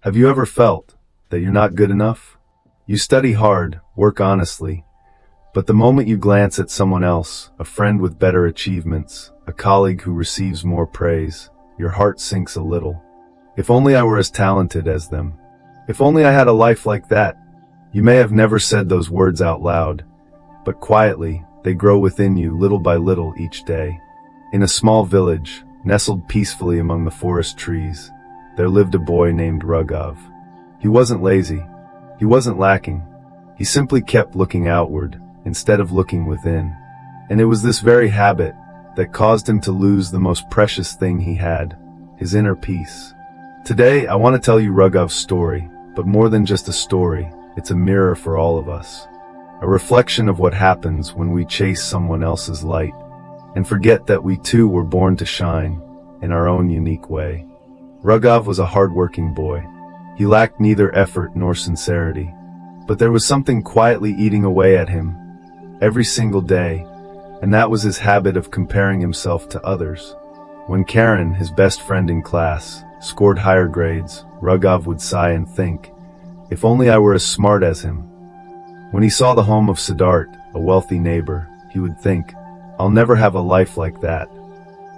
Have you ever felt that you're not good enough? You study hard, work honestly, but the moment you glance at someone else, a friend with better achievements, a colleague who receives more praise, your heart sinks a little. If only I were as talented as them. If only I had a life like that. You may have never said those words out loud, but quietly, they grow within you little by little each day. In a small village, nestled peacefully among the forest trees, there lived a boy named Rugov. He wasn't lazy. He wasn't lacking. He simply kept looking outward, instead of looking within. And it was this very habit that caused him to lose the most precious thing he had, his inner peace. Today, I want to tell you Rugov's story, but more than just a story, it's a mirror for all of us. A reflection of what happens when we chase someone else's light, and forget that we too were born to shine, in our own unique way. Rugov was a hard-working boy. He lacked neither effort nor sincerity, but there was something quietly eating away at him, every single day, and that was his habit of comparing himself to others. When Karen, his best friend in class, scored higher grades, Rugov would sigh and think, if only I were as smart as him. When he saw the home of Siddharth, a wealthy neighbor, he would think, I'll never have a life like that.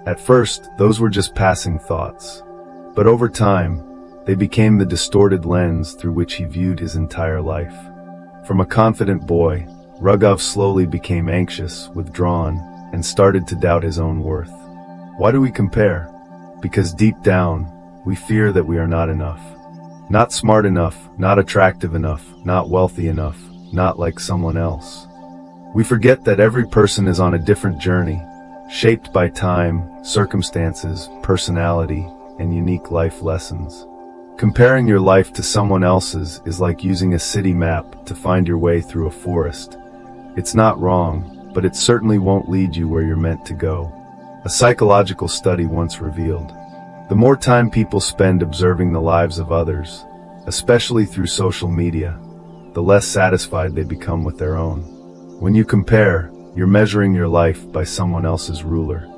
At first, those were just passing thoughts. But over time, they became the distorted lens through which he viewed his entire life. From a confident boy, Rugov slowly became anxious, withdrawn, and started to doubt his own worth. Why do we compare? Because deep down, we fear that we are not enough. Not smart enough, not attractive enough, not wealthy enough, not like someone else. We forget that every person is on a different journey, shaped by time, circumstances, personality, and unique life lessons. Comparing your life to someone else's is like using a city map to find your way through a forest. It's not wrong, but it certainly won't lead you where you're meant to go. A psychological study once revealed, the more time people spend observing the lives of others, especially through social media, the less satisfied they become with their own. When you compare, you're measuring your life by someone else's ruler.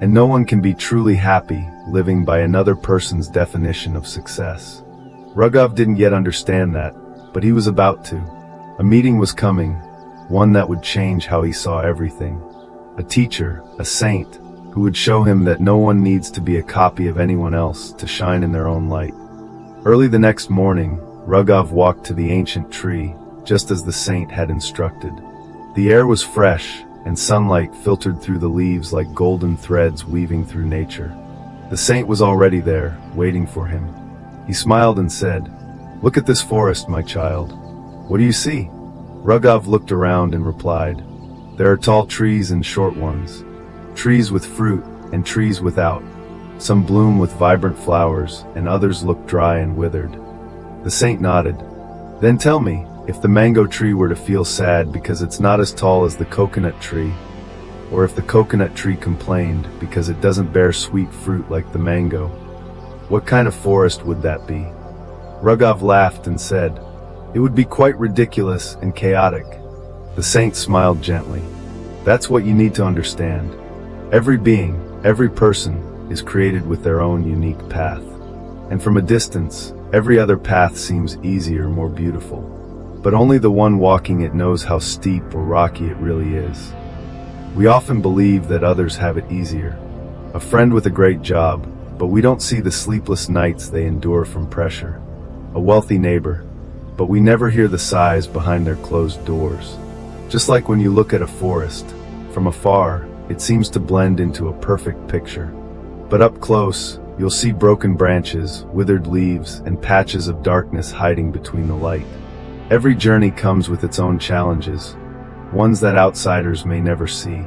And no one can be truly happy living by another person's definition of success. Rugov didn't yet understand that, but he was about to. A meeting was coming, one that would change how he saw everything. A teacher, a saint, who would show him that no one needs to be a copy of anyone else to shine in their own light. Early the next morning, Rugov walked to the ancient tree, just as the saint had instructed. The air was fresh, and sunlight filtered through the leaves like golden threads weaving through nature. The saint was already there, waiting for him. He smiled and said, "Look at this forest, my child. What do you see?" Rugov looked around and replied, "There are tall trees and short ones. Trees with fruit and trees without. Some bloom with vibrant flowers, and others look dry and withered." The saint nodded. "Then tell me, if the mango tree were to feel sad because it's not as tall as the coconut tree, or if the coconut tree complained because it doesn't bear sweet fruit like the mango, what kind of forest would that be?" Rugov laughed and said, "It would be quite ridiculous and chaotic." The saint smiled gently. "That's what you need to understand. Every being, every person, is created with their own unique path. And from a distance, every other path seems easier, more beautiful. But only the one walking it knows how steep or rocky it really is. We often believe that others have it easier. A friend with a great job, but we don't see the sleepless nights they endure from pressure. A wealthy neighbor, but we never hear the sighs behind their closed doors. Just like when you look at a forest, from afar, it seems to blend into a perfect picture. But up close, you'll see broken branches, withered leaves, and patches of darkness hiding between the light. Every journey comes with its own challenges, ones that outsiders may never see.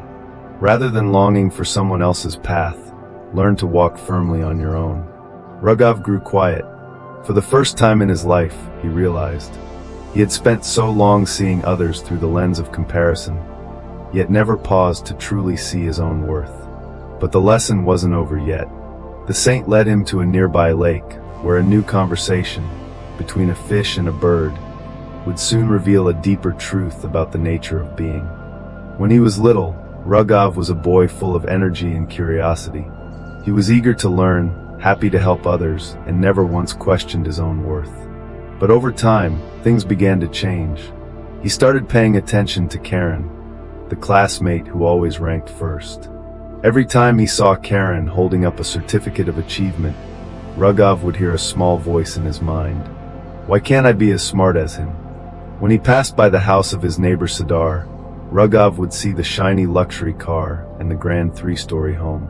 Rather than longing for someone else's path, learn to walk firmly on your own. Rugov grew quiet. For the first time in his life, he realized. He had spent so long seeing others through the lens of comparison, yet never paused to truly see his own worth. But the lesson wasn't over yet. The saint led him to a nearby lake, where a new conversation, between a fish and a bird, would soon reveal a deeper truth about the nature of being. When he was little, Rugov was a boy full of energy and curiosity. He was eager to learn, happy to help others, and never once questioned his own worth. But over time, things began to change. He started paying attention to Karen, the classmate who always ranked first. Every time he saw Karen holding up a certificate of achievement, Rugov would hear a small voice in his mind. Why can't I be as smart as him? When he passed by the house of his neighbor Sidar, Rugov would see the shiny luxury car and the grand 3-story home.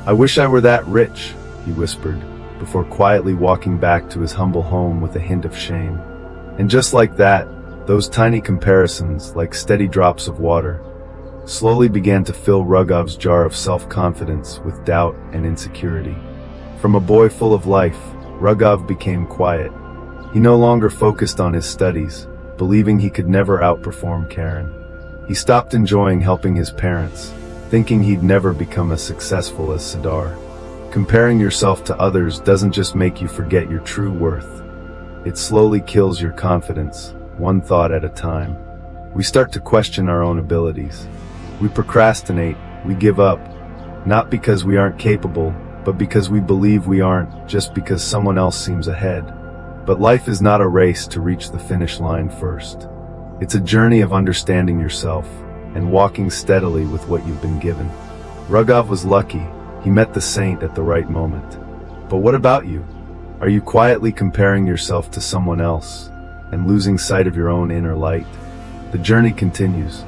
I wish I were that rich, he whispered, before quietly walking back to his humble home with a hint of shame. And just like that, those tiny comparisons, like steady drops of water, slowly began to fill Rugov's jar of self-confidence with doubt and insecurity. From a boy full of life, Rugov became quiet. He no longer focused on his studies, believing he could never outperform Karen. He stopped enjoying helping his parents, thinking he'd never become as successful as Sidar. Comparing yourself to others doesn't just make you forget your true worth. It slowly kills your confidence, one thought at a time. We start to question our own abilities. We procrastinate, we give up, not because we aren't capable, but because we believe we aren't, just because someone else seems ahead. But life is not a race to reach the finish line first. It's a journey of understanding yourself and walking steadily with what you've been given. Rugov was lucky. He met the saint at the right moment. But what about you? Are you quietly comparing yourself to someone else and losing sight of your own inner light? The journey continues.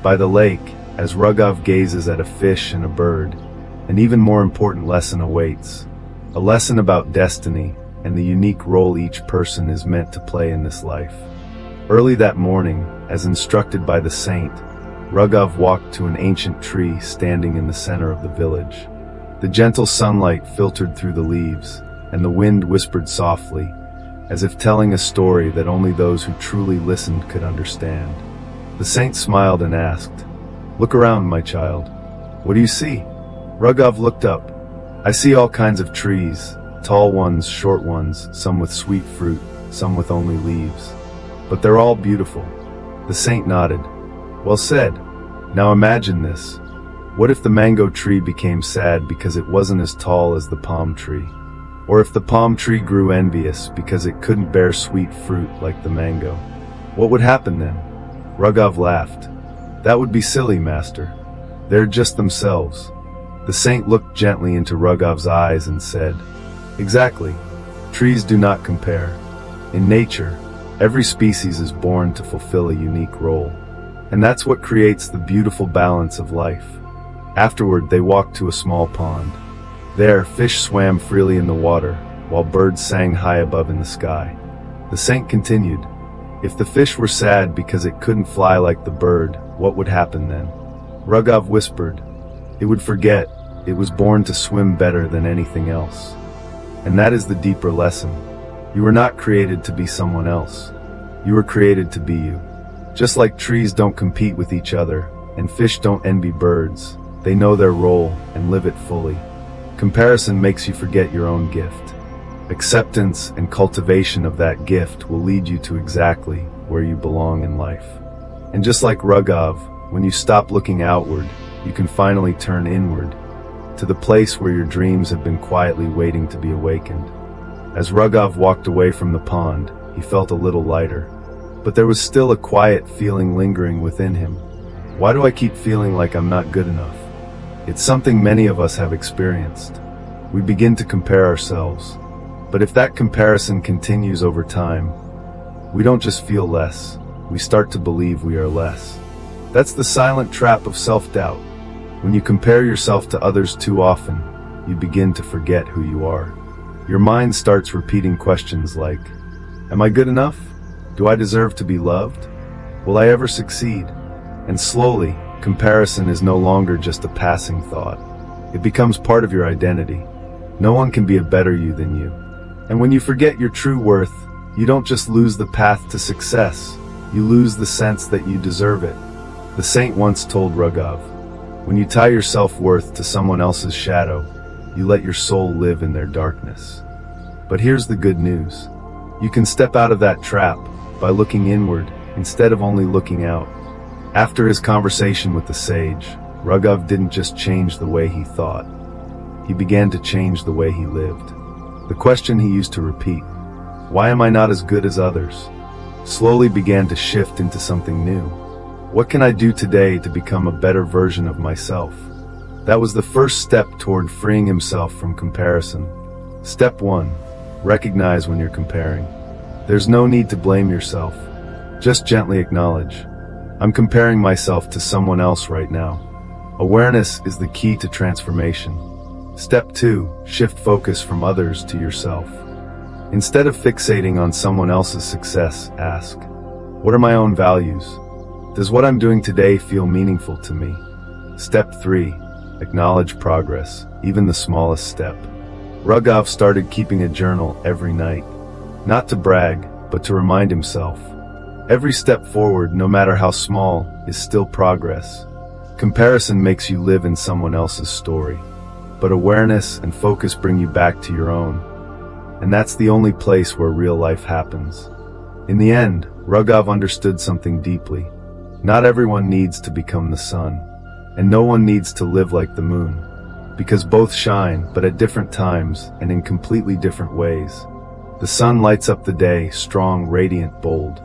By the lake, as Rugov gazes at a fish and a bird, an even more important lesson awaits. A lesson about destiny and the unique role each person is meant to play in this life. Early that morning, as instructed by the saint, Rugov walked to an ancient tree standing in the center of the village. The gentle sunlight filtered through the leaves, and the wind whispered softly, as if telling a story that only those who truly listened could understand. The saint smiled and asked, "Look around, my child. What do you see?" Rugov looked up. "I see all kinds of trees, tall ones, short ones, some with sweet fruit, some with only leaves. But they're all beautiful." The saint nodded. "Well said. Now imagine this. What if the mango tree became sad because it wasn't as tall as the palm tree? Or if the palm tree grew envious because it couldn't bear sweet fruit like the mango? What would happen then?" Rugov laughed. "That would be silly, master. They're just themselves." The saint looked gently into Rugov's eyes and said, "Exactly. Trees do not compare. In nature, every species is born to fulfill a unique role. And that's what creates the beautiful balance of life." Afterward, they walked to a small pond. There, fish swam freely in the water, while birds sang high above in the sky. The saint continued, "If the fish were sad because it couldn't fly like the bird, what would happen then?" Rugov whispered, "It would forget it was born to swim better than anything else." And that is the deeper lesson. You were not created to be someone else. You were created to be you. Just like trees don't compete with each other, and fish don't envy birds, they know their role and live it fully. Comparison makes you forget your own gift. Acceptance and cultivation of that gift will lead you to exactly where you belong in life. And just like Rugov, when you stop looking outward, you can finally turn inward, to the place where your dreams have been quietly waiting to be awakened. As Rugov walked away from the pond, he felt a little lighter. But there was still a quiet feeling lingering within him. Why do I keep feeling like I'm not good enough? It's something many of us have experienced. We begin to compare ourselves. But if that comparison continues over time, we don't just feel less, we start to believe we are less. That's the silent trap of self-doubt. When you compare yourself to others too often, you begin to forget who you are. Your mind starts repeating questions like, am I good enough? Do I deserve to be loved? Will I ever succeed? And slowly, comparison is no longer just a passing thought. It becomes part of your identity. No one can be a better you than you. And when you forget your true worth, you don't just lose the path to success, you lose the sense that you deserve it. The saint once told Rugov, when you tie your self-worth to someone else's shadow, you let your soul live in their darkness. But here's the good news. You can step out of that trap by looking inward instead of only looking out. After his conversation with the sage, Rugov didn't just change the way he thought. he began to change the way he lived. The question he used to repeat, "Why am I not as good as others?" slowly began to shift into something new. What can I do today to become a better version of myself? That was the first step toward freeing himself from comparison. Step 1. Recognize when you're comparing. There's no need to blame yourself. Just gently acknowledge, "I'm comparing myself to someone else right now." Awareness is the key to transformation. Step 2. Shift focus from others to yourself. Instead of fixating on someone else's success, ask, "What are my own values? Does what I'm doing today feel meaningful to me?" Step 3. Acknowledge progress, even the smallest step. Rugov started keeping a journal every night, not to brag, but to remind himself. Every step forward, no matter how small, is still progress. Comparison makes you live in someone else's story, but awareness and focus bring you back to your own. And that's the only place where real life happens. In the end, Rugov understood something deeply. Not everyone needs to become the sun, and no one needs to live like the moon, because both shine, but at different times and in completely different ways. The sun lights up the day, strong, radiant, bold.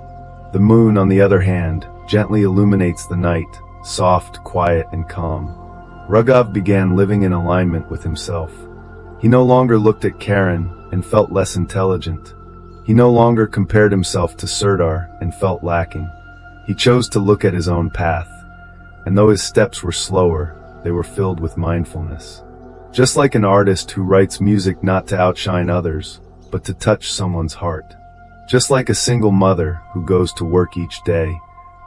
The moon, on the other hand, gently illuminates the night, soft, quiet, and calm. Rugov began living in alignment with himself. He no longer looked at Karen and felt less intelligent. He no longer compared himself to Serdar and felt lacking. He chose to look at his own path, and though his steps were slower, they were filled with mindfulness. Just like an artist who writes music not to outshine others, but to touch someone's heart. Just like a single mother who goes to work each day,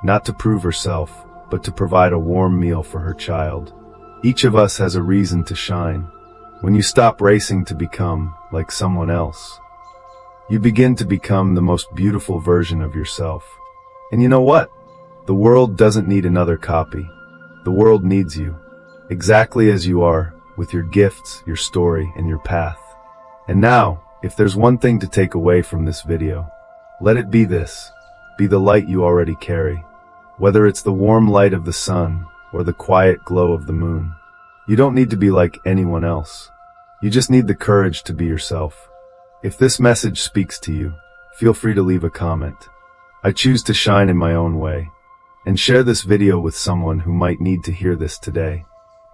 not to prove herself, but to provide a warm meal for her child. Each of us has a reason to shine. When you stop racing to become like someone else, you begin to become the most beautiful version of yourself. And you know what? The world doesn't need another copy. The world needs you, exactly as you are, with your gifts, your story, and your path. And now, if there's one thing to take away from this video, let it be this: be the light you already carry. Whether it's the warm light of the sun or the quiet glow of the moon, you don't need to be like anyone else. You just need the courage to be yourself. If this message speaks to you, feel free to leave a comment. I choose to shine in my own way. And share this video with someone who might need to hear this today.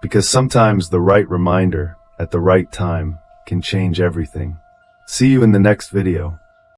Because sometimes the right reminder at the right time can change everything. See you in the next video.